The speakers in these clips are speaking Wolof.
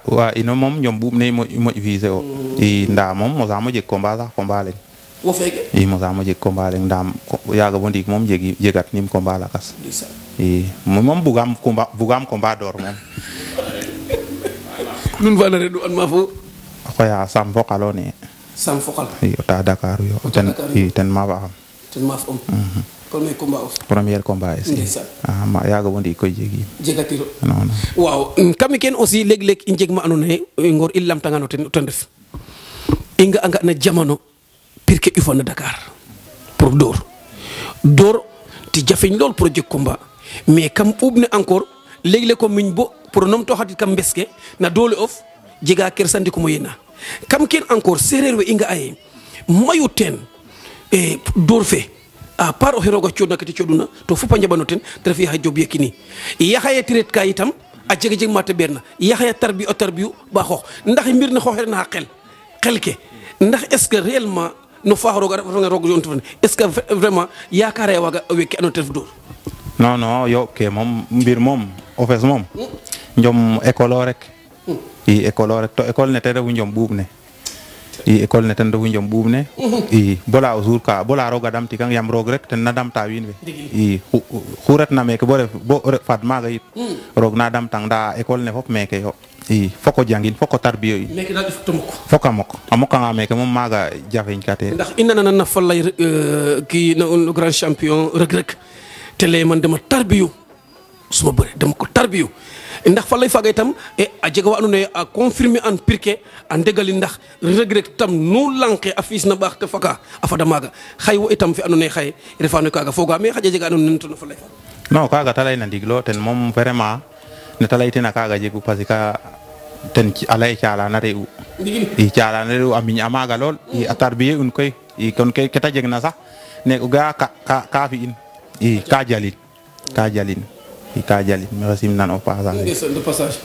wa ino mom ñom buub ne mo visé o i nda mom mo sa mo jeg combat sax combat len wo feke i mo sa mo jeg combat len ndam yaga bo ndik mom jegat nim combat la kas i mom bugam combat d'or mom nun valeur du an ma fo ko ya sam fokalo ne sam fokal i ta Dakar yo ten ma ba xam ten ma fam premier combat aussi ma yaga bo ndik koy jegi jegatiro non waaw kami ken aussi leg i jeg ma andona ngor i lamtanga no ten def inga anga na jamono pirke il faut na Dakar pour door ti jafeñ lool pour jeg combat mais kam ubne encore leg ko miñ bo pour nom to xatit kam beske na dole of jega ker sandi ko mo yena kam ken encore sereer we inga ay mayu ten e door fe a part o heroga codna kati coduna to fupa njabano ten trefi ha job yekini yaxaye tiret ka itam a jeg mate berna yaxaya tarbiyu ba xox ndax mbir na xoxer na xel ke ndax est ce que réellement no faaxroga nga rog jontu est ce que vraiment yakare waga wekki ano ten door non yo ke mom mbir mom office mom njom école rek i école rek to école ne tere wu njom buub ne i école ne tan do njom buub ne i bola o jour ka bola roga dam tikang yam rog rek ten na dam ta wiin we i xuret na meke bo fad maga yit rog na dam tang da école ne fop meke yo i foko jangin foko tarbiyo yi meke dal def tomok foka mok amoka nga meke mom maga jafeñ kate ndax inana na falay ki no grand champion rek tele man dama tarbiyu suma beure dama ko tarbiyu ndax fa lay faga itam a jega wa andoona yee a confirmer an pirke a ndegali ndax regret tam nu lanke a fiis na baax te faka a fada maaga xay wo itam fi andoona yee xaye refaano kaaga fooga mais xaja jega andoona yee fa lay faga non kaaga ta layna ndiglo ten moom vraiment ne ta laytina kaaga jegu parce que ten a lay calana re'u i calana re'u a miñ a maaga lool i a tarbiye un koy i kon ke ta jegna sax ne o ga ka fi'in i ka jalin merci nan au passage de passage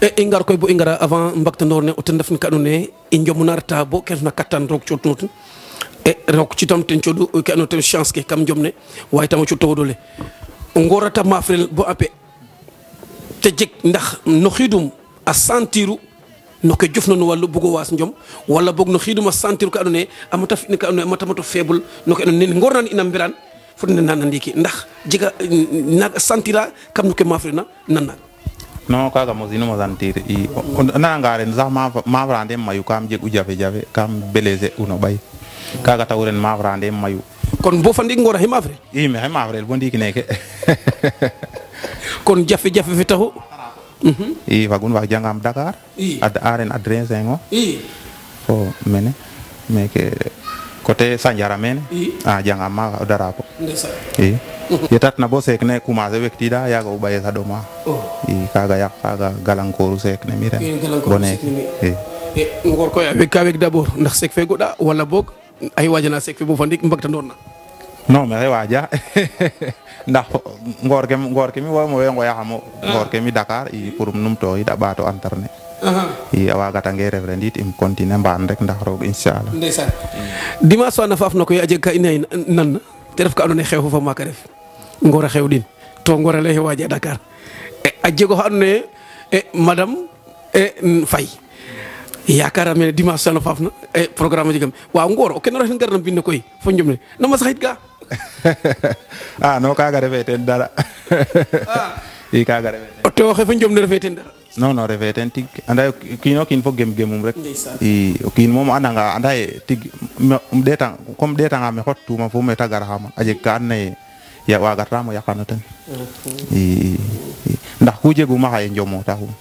e ngar koy bo i ngara avant mbaktandoor ne o ten ref ka andoona yee i njomna reta bo ke refna kattan roog cooxtuna ten e roog citam ten cooɗu ke andoona ten chance ke kam njom ne waaye tam o cooɗ tawod ole o ngorata maafrel bo ape te jeg ndax no xiidum a sentiru no ke jofna no wallu bugo waas njom wala boog no xiidum a sentiru ka andoona yee a mata fi ka andoona yee a mata faible no ke andoona yee ngornan ina mbiran fo ne nana ndiki ndax jega naga sentira kam no ke mafrena nana non kaga mosino mo sentir i nana ngaren sax ma vrande mayu kam jegu jafe kam blessé uno bay kaga tawren ma vrande mayu kon bo fandi ngora he mafre i me he mafre bo ndiki neke kon jafe fi taxu i fagun wax jangam Dakar ad aren adresse ngo fo mene meke côté Sandiara mene a jangam ma darapo i yetat na bo sek ne commencé wektida yaga u baye sa doma i kaga yak kaga galankoru sek ne mi ren bonek ngor ko ya wekka wek d'abord ndax sek fe goda wala bok ay wajana sek fe bo fandik mbakta ndorna non mais waja ndax ngor ke mi wo mo ngo yaxamo ngor ke mi Dakar i pour num to i da bato internet i awaga tange ref rendit im continuer mbaan rek ndax roog inshallah ndeysaan dimanche na faaf na koy a jeg ka ina nan te ref ka andoona yee xew fa maaka ref ngor a xew din to ngor a lay waja Dakar a jego xa andoona yee madame Faye yaakaar me dimanche na faaf na programme jegam waaw ngor o ken ref ngarna mbine koy fo njom ne na ma saxit ka no kaga refe ten dara i kaga refe o tewo xe fo njom ne refe ten dara non refe ten tig anda kiino kiin fo gemum rek i o kiin moom andanga anda ye tig comme ɗetanga me xottuma fo me ta garxama a jeg ka andona ye ya wagartamo yaqano ten i ndax ku jeguma xaye njomo taxum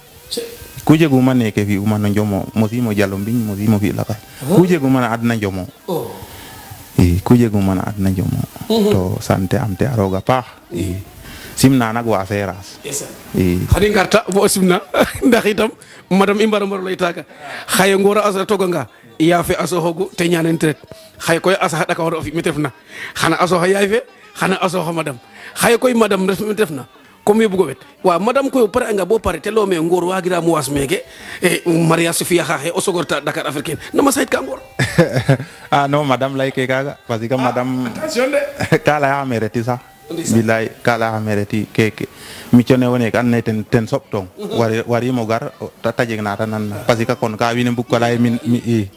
ku jeguma neke fi'uma no njomo mosimo jalo mbiñ mosimo fi lakas ku jeguma na adna njomo i ku jeguma na adna njomo to sante am te a roga paax i simna nak wa Seras i xadi ngarta bo simna ndax itam madame i mbaro lay taga xaye ngora asa toganga ya fe aso hogu te ñanen tret xaye koy asa daka waro fi metefna xana aso ha yaay fe xana aso ha madame xaye koy madame ref metefna comme yo bugo wet wa madame koy pare nga bo pare te lo me ngor wagira mu was mege Maria Sofia xaxe o sogorta Dakar africaine nama sayt ka ngor non madame lay ke kaga parce que madame attention de kala ya mereti sax billahi kala hamereti keke mi cone wone kan ne ten sop tong wari mo gar ta tajeg na tan parce que kon ka wine bukko lay min mi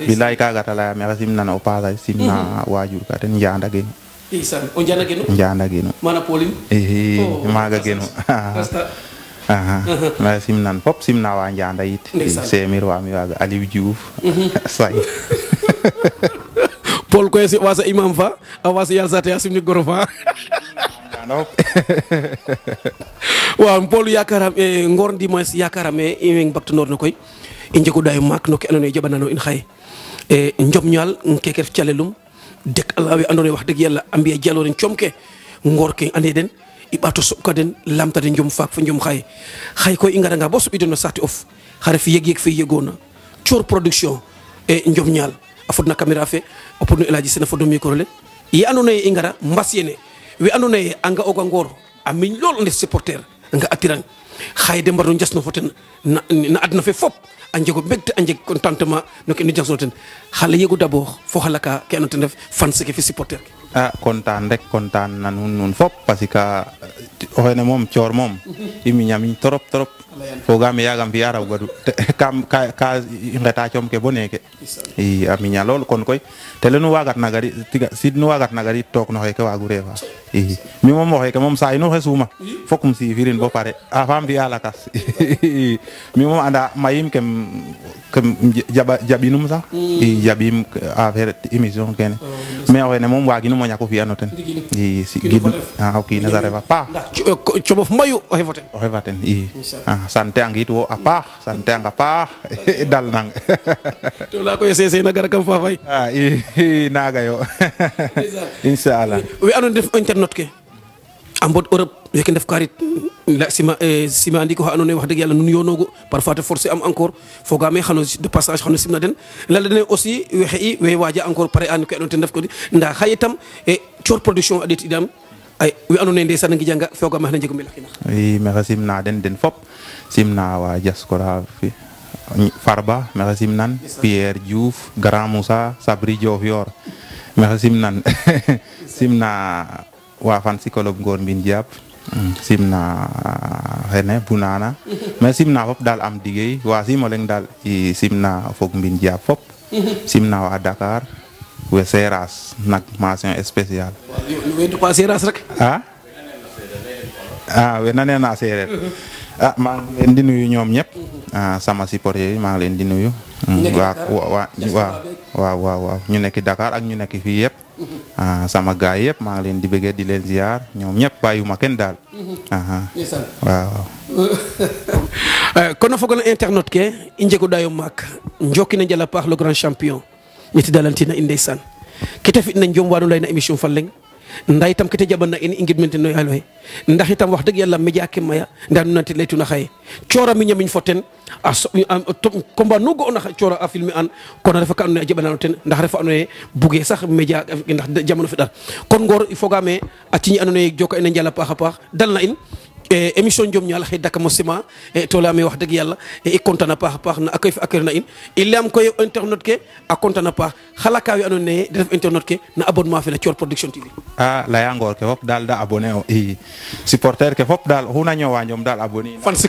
billahi ka gata la me rasim nan o pala simna wajur ka ten janda gen isan o janda geno mana polin maga geno ma simnan pop simna wa janda yit semir wa mi waga Aliou Diouf say Paul koy si wasa imam fa awasa yal sate asim ni goro fa waaw Paul yakaram ngor ndi moy yakaram e bakto nor nakoy e njego day mak no ke andone jabanano in xay njom ñal keke cialelum dek alawi andone wax deug yalla ambiya jaloren ciomke ngor ke ande den i bato so den lamtade njom faak fa njom xay koy i ngara nga bo subide no sati of xare fi yeg fi yegona cior production e njom ñal afodna caméra fe opodno elaji sena fodo micro le yi andone i ngara mbasiyene wi andone anga oga ngor amin lol ne supporter nga attirang xay de mbarno jasno foten na adna fe fop anjego begte anje contentement no ke ni jasno ten xale yego d'abord fo xalaka ke anoten def fans ke fi supporter kontaan rek kontaan nan nun fop parce que o xene mom cior mom imi ñami trop foga me yagam fi araw gadu kam ka ngeta ciom ke boneke i aminya lol kon koy te lenu wagat nagari tiga sid nu wagat nagari tok no ke wagu refa i mi mom waxe ke mom say no xesuma fokum si firin bo pare a fam fi ala kas mi mom anda mayim kem jabinum sax i jabim affaire émission kene mais o xene mom waginu mo ñako fi anoten i si gid ok na refa pa cobof mayu o hefaten i sante angit wo apa sante anga pa dal nang to la ko sese na gar kam fa fay naga yo inshallah we anon def internet ke ambot Europe yeke def karit la sima andi ko anone wax deug yalla nun yonogo parfois te forcer am encore foga me xano de passage xano simna den la dene aussi waxe i we waja encore pare an ko anon def ko nda xayitam e cior production adet idam ay wi andone ndeysaan ngi janga foga ma na jego melaxina merci simna den fop simna wa diaspora fi Farba merci simnan Pierre Diouf Grand Moussa Sabri Diofior merci simnan simna wa fan psychologue ngor mbin diap simna hene bunana merci simna fop dal am digey wa simo leng dal i simna fog mbin diap fop simna wa Dakar we Seras nak mention spéciale we do pas Seras rek we nanena serer ma ngi leen di nuyu ñoom ñep sama supporter yi ma ngi leen di nuyu waaw ñu nekk Dakar ak ñu nekk fii yëpp sama gaay yëpp maa ngi leen di bëggee di leen ziar ñoom ñëpp bàyyuma kenn daal waaw kono fogol internet ke i njego dayo mak njokina njala paax le grand champion ñeti dalantina in ndeysaan kete fi na njom wanu lay na émission faleng nday tam kete jaban na in ingid mente no yaloy ndax itam wax deug yalla media ke maya ndan nanti laytuna xaye ciora mi ñamiñ foten combat no go na ciora a filmi an kono refa ka ando jabana ten ndax refa ando buge sax media ndax jamono fi dal kon ngor il faut ga me ati ñi ando joko ene njala paxa pax dal na in émission njom ñal xey dakamo sima to la mi wax deug yalla e contana pax na akay fi akër na in il am koy internet ke a contana pax xalaka wi andone def internet ke na abonnement fi la Thior Production TV la yangor ke fop dal da abonné o i supporter ke fop dal huna ñowa ñom dal abonné fan ci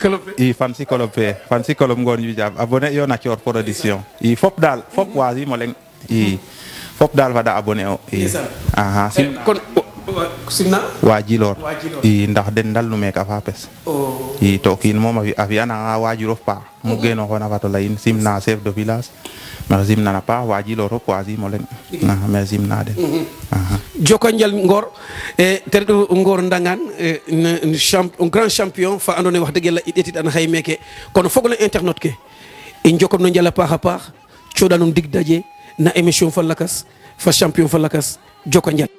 club ngor ñu jab abonné yo na Thior Production i fop dal fop wazi mo leng i fop dal fa da abonné o i kon simna wajilor i ndax den dal nu meka fa pes i to kin mom a fi ana wajirof pa mu geno xona fa to layin simna chef de village merci simna na pa wajilor ko wazi mo len merci simna den joko njal ngor terdo ngor ndangan un grand champion fa andone wax deug yalla etit an hay meke kono fogol internet ke in joko no njala paxa pax ciodanum dig daje na émission fa lakas fa champion fa lakas joko njal